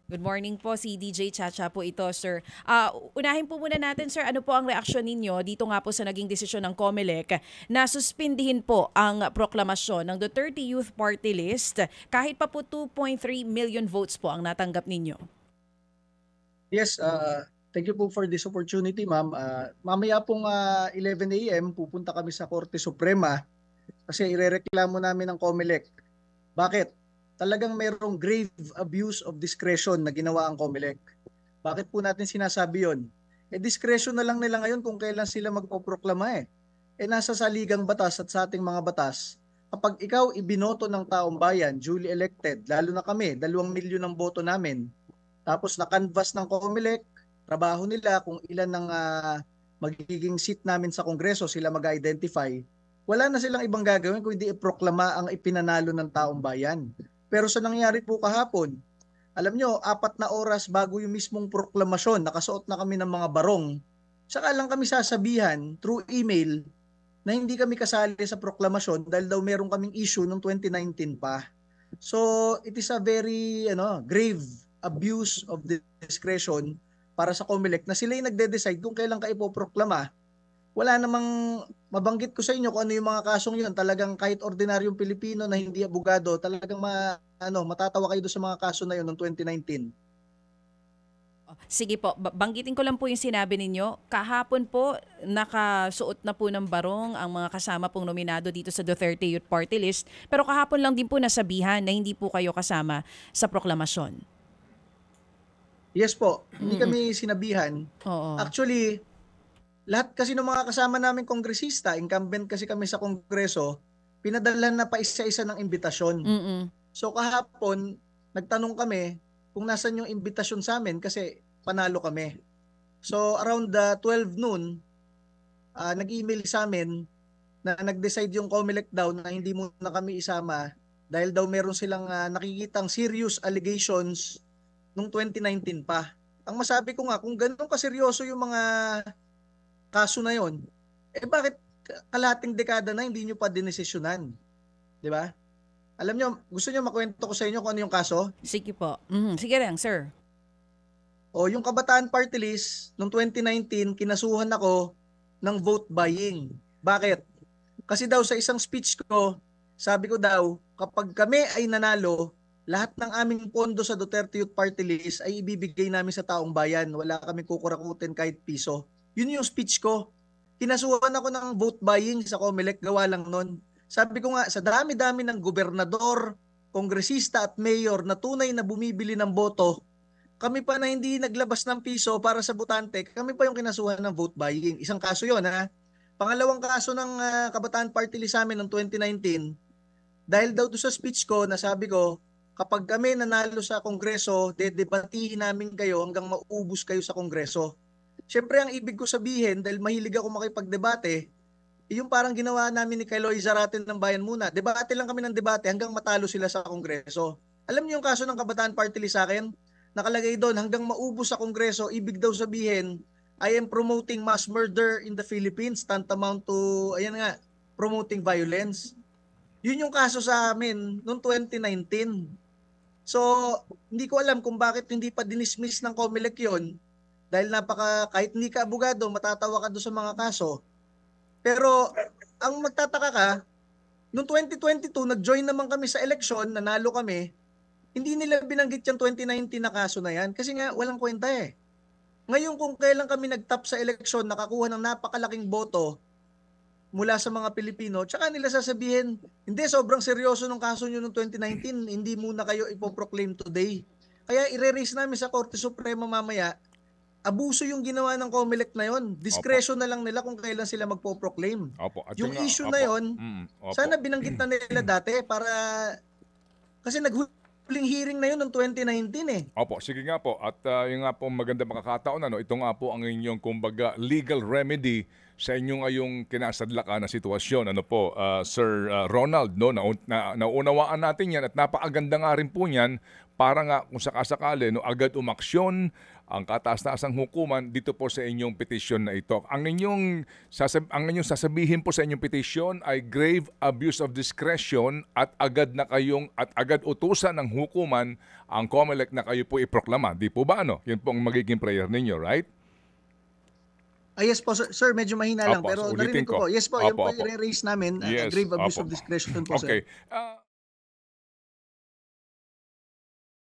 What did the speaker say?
Good morning po, si DJ Chacha po ito, sir. Unahin po muna natin, sir, ano po ang reaksyon ninyo dito nga po sa naging desisyon ng COMELEC na suspindihin po ang proklamasyon ng Duterte Youth Party List kahit pa po 2.3 million votes po ang natanggap ninyo? Yes, thank you po for this opportunity, ma'am. Mamaya pong 11 a.m. pupunta kami sa Korte Suprema kasi irereklamo namin ng COMELEC. Bakit? Talagang mayroong grave abuse of discretion na ginawa ang COMELEC. Bakit po natin sinasabi yon? Discretion na lang nila ngayon kung kailan sila magpoproklama eh. Nasa saligang batas at sa ating mga batas, kapag ikaw ibinoto ng taong bayan, duly elected, lalo na kami, 2 milyon ang boto namin, tapos na-canvas ng COMELEC, trabaho nila kung ilan ng magiging seat namin sa Kongreso, sila mag-identify, wala na silang ibang gagawin kung hindi iproklama ang ipinanalo ng taong bayan. Pero sa nangyari po kahapon, alam nyo, 4 na oras bago yung mismong proklamasyon, nakasuot na kami ng mga barong, saka lang kami sasabihan through email na hindi kami kasali sa proklamasyon dahil daw meron kaming issue noong 2019 pa. So, it is a very grave abuse of discretion para sa COMELEC na sila yung nagde-decide kung kailan ka ipoproklama. Wala namang mabanggit ko sa inyo kung ano yung mga kasong yun. Talagang kahit ordinaryong Pilipino na hindi abogado, talagang matatawa kayo doon sa mga kaso na yun noong 2019. Sige po, banggitin ko lang po yung sinabi ninyo. Kahapon po, nakasuot na po ng barong ang mga kasama pong nominado dito sa Duterte Youth Party List. Pero kahapon lang din po nasabihan na hindi po kayo kasama sa proklamasyon. Yes po, hindi kami sinabihan. Oo. Actually, lahat kasi ng mga kasama namin kongresista, incumbent kasi kami sa Kongreso, pinadalhan na pa isa-isa ng imbitasyon. So kahapon, nagtanong kami kung nasan yung imbitasyon sa amin kasi panalo kami. So around 12 noon, nag-email sa amin na nag-decide yung COMELEC daw na hindi muna kami isama dahil daw meron silang nakikitang serious allegations nung 2019 pa. Ang masabi ko nga, kung ganun kaseryoso yung mga kaso na yon, bakit kalating dekada na hindi nyo pa dinesisyonan? Di ba? Alam nyo, gusto nyo makwento ko sa inyo kung ano yung kaso? Sige po. Sige lang, sir. Yung Kabataan Party List, noong 2019, kinasuhan ako ng vote buying. Bakit? Kasi daw sa isang speech ko, sabi ko daw, kapag kami ay nanalo, lahat ng aming pondo sa Duterte Youth Party List ay ibibigay namin sa taong bayan. Wala kami kukurakutin kahit piso. Yun yung speech ko. Kinasuhan ako ng vote buying sa COMELEC, gawa lang nun. Sabi ko nga, sa dami-dami ng gobernador, kongresista at mayor na tunay na bumibili ng boto, kami pa na hindi naglabas ng piso para sa botante, kami pa yung kinasuhan ng vote buying. Isang kaso yun, ha? Pangalawang kaso ng Kabataan Party List sa amin noong 2019, dahil daw doon sa speech ko, nasabi ko, kapag kami nanalo sa Kongreso, dedebatihin namin kayo hanggang maubos kayo sa Kongreso. Siyempre, ang ibig ko sabihin, dahil mahilig ako makipagdebate, yung parang ginawa namin ni Kaloy Zarate ng Bayan Muna. Debate lang kami ng debate hanggang matalo sila sa Kongreso. Alam niyo yung kaso ng Kabataan Party List sa akin? Nakalagay doon, hanggang maubos sa Kongreso, ibig daw sabihin, I am promoting mass murder in the Philippines, tantamount to, promoting violence. Yun yung kaso sa amin noong 2019. So, hindi ko alam kung bakit hindi pa dinismiss ng COMELEC yun. Dahil kahit hindi ka abogado, matatawa ka doon sa mga kaso. Pero, ang magtataka ka, noong 2022, nag-join naman kami sa eleksyon, nanalo kami, hindi nila binanggit yung 2019 na kaso na yan kasi nga walang kwenta eh. Ngayon kung kailan kami nag-top sa eleksyon, nakakuha ng napakalaking boto mula sa mga Pilipino, tsaka nila sasabihin, hindi, sobrang seryoso ng kaso nyo noong 2019, hindi muna kayo ipoproclaim today. Kaya ire-raise namin sa Korte Suprema mamaya, abuso yung ginawa ng COMELEC na yon. Discretion na lang nila kung kailan sila magpo-proclaim. Yung issue na yon, sana binanggit na nila dati para kasi naghuling hearing na yun noong 2019 eh. Opo, sige nga po. At yung nga po maganda makakataon, ito nga po ang inyong kumbaga legal remedy sa inyong ngayong kinasadlakan na sitwasyon. Sir Ronald, no? Naunawaan natin yan at napakaganda nga rin po niyan para nga kung sakasakali no, agad umaksyon ang kataas-taasang hukuman dito po sa inyong petisyon na ito. Ang inyong sasabihin po sa inyong petisyon ay grave abuse of discretion at agad utusan ng hukuman ang COMELEC na kayo po iproklama. Di po ba ano? Yun po ang magiging prayer ninyo, right? Yes po, sir. Sir, medyo mahina lang. Opo, Pero ulitin narinig ko po. Yes po, yun Opo, po opo. i-raise namin. Yes, Grave abuse opo. of discretion po, sir. Okay.